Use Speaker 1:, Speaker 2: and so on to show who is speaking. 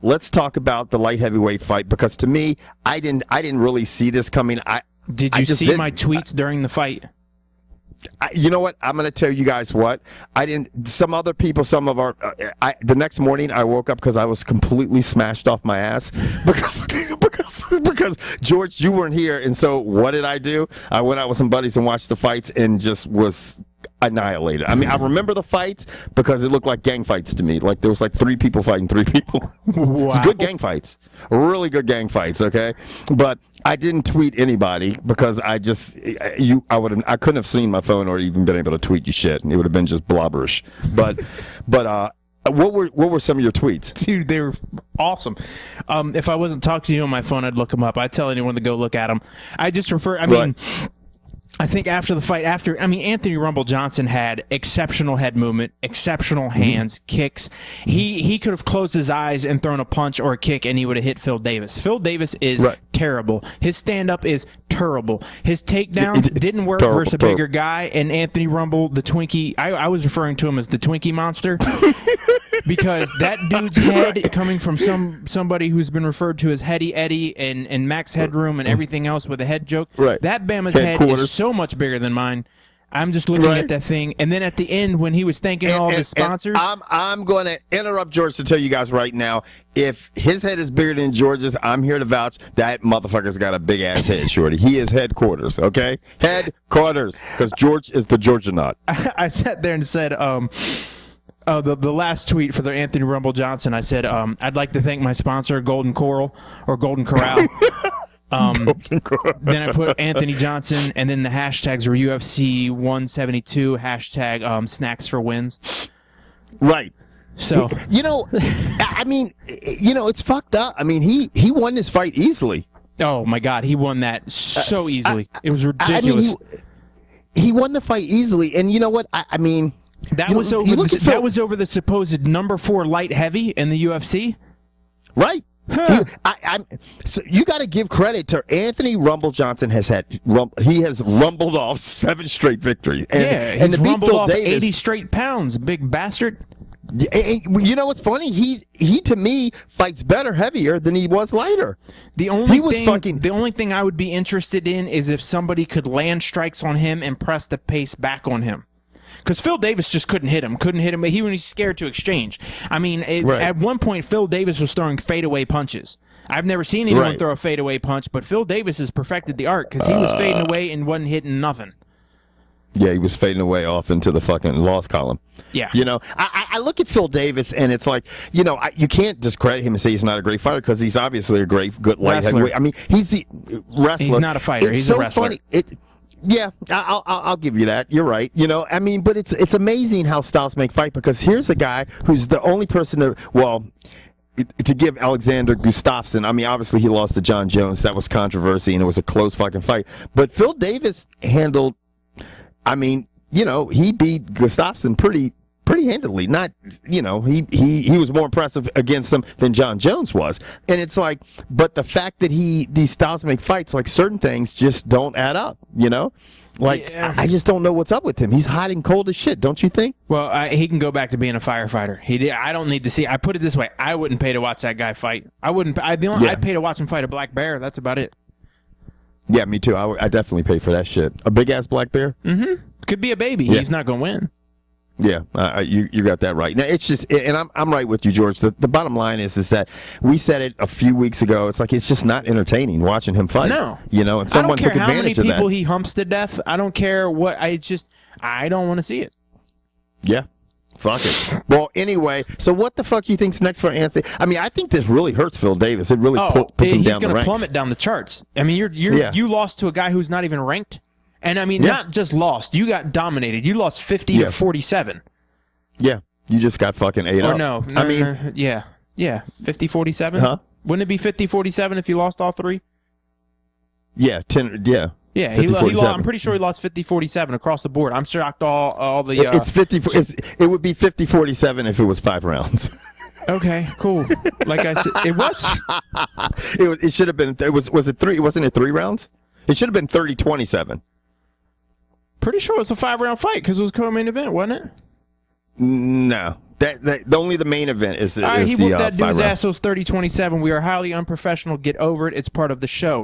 Speaker 1: let's talk about the light heavyweight fight, because to me, I didn't really see this coming.
Speaker 2: Did you see my tweets during the fight?
Speaker 1: You know what? I'm going to tell you guys what. I didn't. Some other people, some of our. The next morning, I woke up because I was completely smashed off my ass because George, you weren't here, and so what did I do? I went out with some buddies and watched the fights and just was annihilated. I mean, I remember the fights because it looked like gang fights to me. Like there was like 3 people fighting 3 people.
Speaker 2: Wow.
Speaker 1: It's good gang fights, really good gang fights. Okay, but I didn't tweet anybody because I couldn't have seen my phone or even been able to tweet you shit, and it would have been just blobberish. But what were some of your tweets?
Speaker 2: Dude, they were awesome. If I wasn't talking to you on my phone, I'd look them up. I'd tell anyone to go look at them. I think after the fight, Anthony Rumble Johnson had exceptional head movement, exceptional hands, kicks. He could have closed his eyes and thrown a punch or a kick, and he would have hit Phil Davis. Phil Davis is terrible. His stand-up is terrible. His takedowns didn't work versus a bigger guy, and Anthony Rumble, the Twinkie, I was referring to him as the Twinkie monster. Because that dude's head, coming from somebody who's been referred to as Heady Eddie and Max Headroom and everything else with a head joke, that Bama's head is so much bigger than mine. I'm just looking at that thing, and then at the end when he was thanking all of his sponsors,
Speaker 1: I'm going to interrupt George to tell you guys right now, if his head is bigger than George's, I'm here to vouch that motherfucker's got a big ass head, shorty. He is headquarters, okay? Headquarters, because George is the Georgianaut.
Speaker 2: I sat there and said, the last tweet for the Anthony Rumble Johnson, I said, I'd like to thank my sponsor, Golden Coral or Golden Corral. Then I put Anthony Johnson, and then the hashtags were UFC 172, hashtag snacks for wins.
Speaker 1: Right.
Speaker 2: So,
Speaker 1: it's fucked up. I mean, he won this fight easily.
Speaker 2: Oh, my God. He won that so easily. It was ridiculous.
Speaker 1: He won the fight easily, and you know what?
Speaker 2: That was over the supposed number 4 light heavy in the UFC.
Speaker 1: Right. Huh. So you got to give credit to Anthony Rumble Johnson. He has rumbled off 7 straight victories. And
Speaker 2: he's
Speaker 1: to beat
Speaker 2: rumbled
Speaker 1: Phil
Speaker 2: off
Speaker 1: Davis,
Speaker 2: 80 straight pounds, big bastard.
Speaker 1: You know what's funny? He to me fights better heavier than he was lighter.
Speaker 2: The only thing I would be interested in is if somebody could land strikes on him and press the pace back on him. Because Phil Davis just couldn't hit him. He was scared to exchange. I mean, at one point, Phil Davis was throwing fadeaway punches. I've never seen anyone throw a fadeaway punch, but Phil Davis has perfected the art because he was fading away and wasn't hitting nothing.
Speaker 1: Yeah, he was fading away off into the fucking loss column.
Speaker 2: Yeah.
Speaker 1: I look at Phil Davis, and it's like, you can't discredit him and say he's not a great fighter because he's obviously a good light heavyweight. I mean, he's the wrestler.
Speaker 2: He's not a fighter. He's a wrestler.
Speaker 1: Funny. Yeah, I'll give you that. You're right. But it's amazing how styles make fight, because here's a guy who's the only person to give Alexander Gustafsson. I mean, obviously he lost to Jon Jones. That was controversy, and it was a close fucking fight. But Phil Davis handled. I mean, he beat Gustafsson pretty handily. Not, he was more impressive against him than Jon Jones was. And it's like, but the fact that these styles make fights, like certain things just don't add up, I just don't know what's up with him. He's hot and cold as shit, don't you think?
Speaker 2: Well, he can go back to being a firefighter. I don't need to see. I put it this way: I wouldn't pay to watch that guy fight. I wouldn't. I'd pay to watch him fight a black bear. That's about it.
Speaker 1: Yeah, me too. I definitely pay for that shit. A big ass black bear.
Speaker 2: Mm-hmm. Could be a baby. Yeah. He's not gonna win.
Speaker 1: Yeah, you got that right. Now it's just, and I'm right with you, George. The bottom line is that we said it a few weeks ago. It's like it's just not entertaining watching him fight.
Speaker 2: No,
Speaker 1: and someone took advantage of that. I don't care how many
Speaker 2: people he humps to death. I don't care what. I don't want to see it.
Speaker 1: Yeah. Fuck it. Well, anyway, so what the fuck you think's next for Anthony? I mean, I think this really hurts Phil Davis. It really puts him down the ranks. He's going to
Speaker 2: plummet down the charts. I mean, you lost to a guy who's not even ranked. And I mean, not just lost. You got dominated. You lost 50 to 47.
Speaker 1: Yeah. You just got fucking ate up.
Speaker 2: Or no. I mean, yeah. 50-47?
Speaker 1: Huh?
Speaker 2: Wouldn't it be 50-47 if you lost all 3?
Speaker 1: Yeah. 10. Yeah.
Speaker 2: Yeah, I'm pretty sure he lost 50-47 across the board. I'm shocked all the...
Speaker 1: It's 50. It would be 50-47 if it was 5 rounds.
Speaker 2: Okay, cool. Like I said, it was...
Speaker 1: It should have been... Was it 3? Wasn't it 3 rounds? It should have been 30-27.
Speaker 2: Pretty sure it was a 5-round fight because it was co-main event, wasn't it?
Speaker 1: No. Only the main event is
Speaker 2: All right,
Speaker 1: is
Speaker 2: he
Speaker 1: the
Speaker 2: whooped that dude's
Speaker 1: 5 round.
Speaker 2: ass. So it's 30-27. We are highly unprofessional. Get over it. It's part of the show.